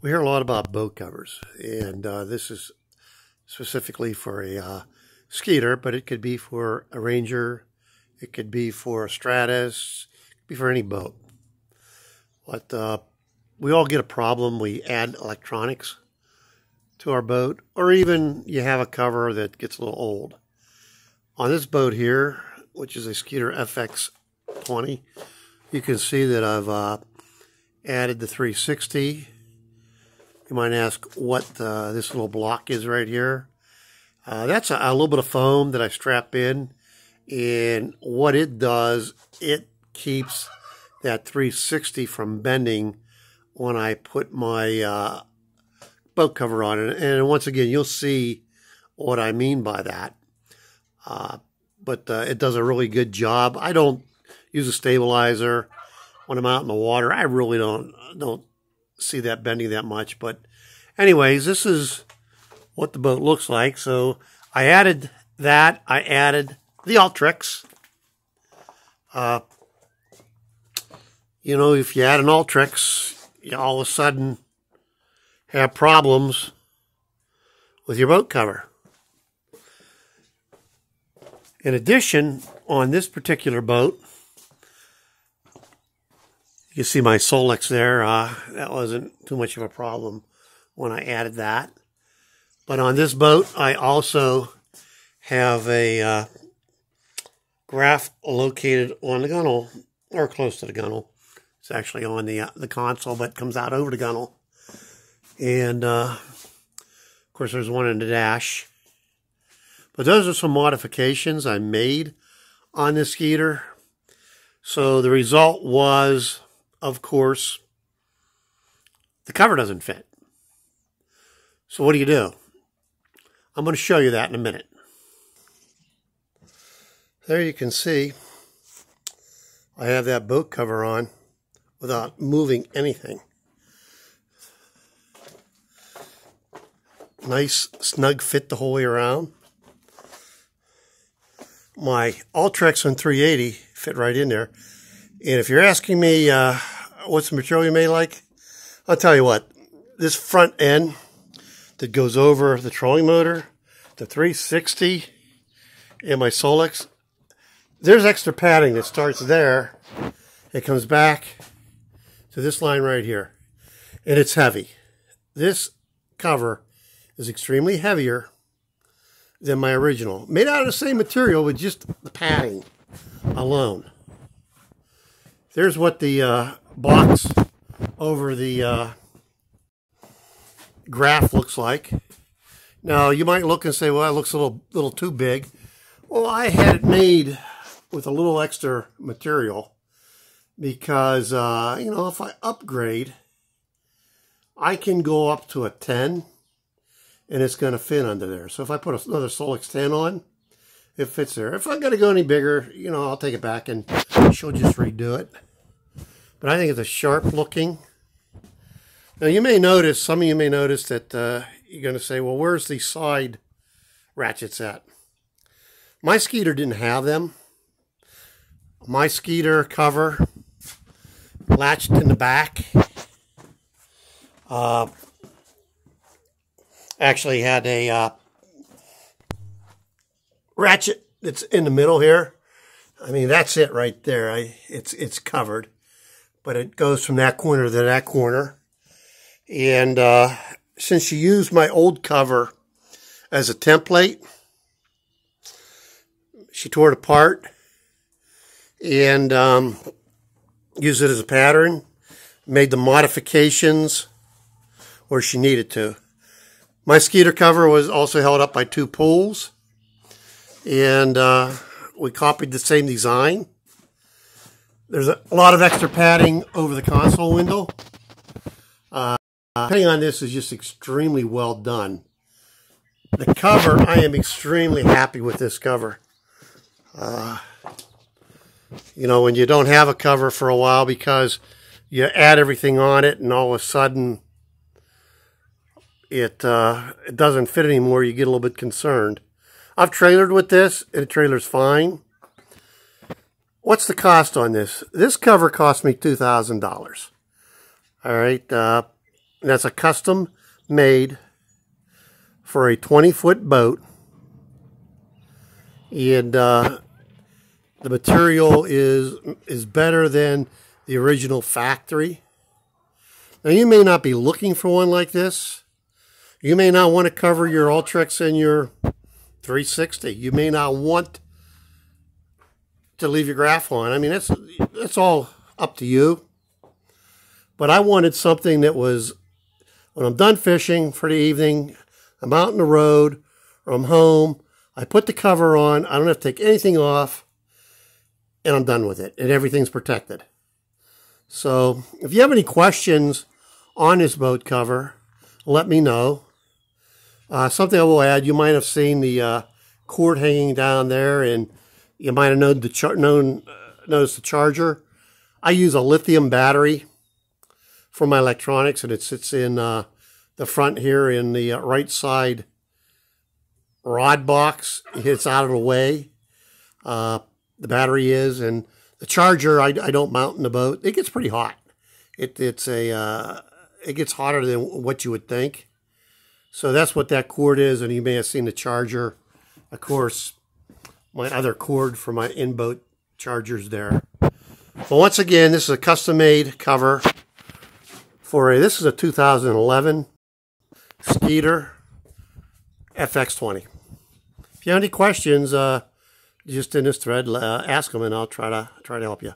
We hear a lot about boat covers, and this is specifically for a Skeeter, but it could be for a Ranger, it could be for a Stratus, it could be for any boat. But we all get a problem. We add electronics to our boat, or even you have a cover that gets a little old. On this boat here, which is a Skeeter FX20, you can see that I've added the 360. You might ask what this little block is right here. That's a little bit of foam that I strap in, and what it does, it keeps that 360 from bending when I put my boat cover on it. And once again, you'll see what I mean by that. But it does a really good job. I don't use a stabilizer when I'm out in the water. I really don't see that bending that much. But anyways, this is what the boat looks like. So I added that. I added the Ultrex. You know, if you add an Ultrex, you all of a sudden have problems with your boat cover. In addition, on this particular boat, you see my Solex there. That wasn't too much of a problem when I added that. But on this boat, I also have a graph located on the gunnel, or close to the gunnel. It's actually on the console, but comes out over the gunnel. And, of course, there's one in the dash. But those are some modifications I made on this Skeeter. So the result was, of course, the cover doesn't fit. So what do? I'm going to show you that in a minute. There you can see I have that boat cover on without moving anything. Nice snug fit the whole way around. My Ultrex on 380 fit right in there. And if you're asking me what's the material you made like, I'll tell you what. This front end that goes over the trolling motor, the 360, and my Solex, there's extra padding that starts there. It comes back to this line right here. And it's heavy. This cover is extremely heavier than my original. Made out of the same material with just the padding alone. There's what the box over the graph looks like. Now, you might look and say, well, it looks a little too big. Well, I had it made with a little extra material because, you know, if I upgrade, I can go up to a 10 and it's going to fit under there. So if I put another Solex 10 on, it fits there. If I'm going to go any bigger, you know, I'll take it back and she'll just redo it. But I think it's a sharp looking. Now you may notice, some of you may notice that you're going to say, well, where's the side ratchets at? My Skeeter didn't have them. My Skeeter cover latched in the back. Actually had a ratchet that's in the middle here. I mean, that's it right there. It's covered. But it goes from that corner to that corner. And since she used my old cover as a template, she tore it apart and used it as a pattern, made the modifications where she needed to. My Skeeter cover was also held up by two pulls, and we copied the same design. There's a lot of extra padding over the console window. Padding on this is just extremely well done. The cover, I am extremely happy with this cover. You know, when you don't have a cover for a while because you add everything on it and all of a sudden it doesn't fit anymore, you get a little bit concerned. I've trailered with this, and the trailer's fine. What's the cost on this? This cover cost me $2,000. All right. And that's a custom made for a 20-foot boat. And the material is better than the original factory. Now, you may not be looking for one like this. You may not want to cover your Ultrex and your 360. You may not want to leave your graph on. I mean, that's all up to you. But I wanted something that was, when I'm done fishing for the evening, I'm out on the road, or I'm home, I put the cover on, I don't have to take anything off, and I'm done with it, and everything's protected. So, if you have any questions on this boat cover, let me know. Something I will add, you might have seen the cord hanging down there, and you might have noticed the charger. I use a lithium battery for my electronics, and it sits in the front here in the right side rod box. It's out of the way. The battery is, and the charger I don't mount in the boat. It gets pretty hot. It gets hotter than what you would think. So that's what that cord is, and you may have seen the charger. Of course, my other cord for my in-boat charger's there. But once again, this is a custom-made cover for this is a 2011 Skeeter FX20. If you have any questions, just in this thread, ask them, and I'll try to help you.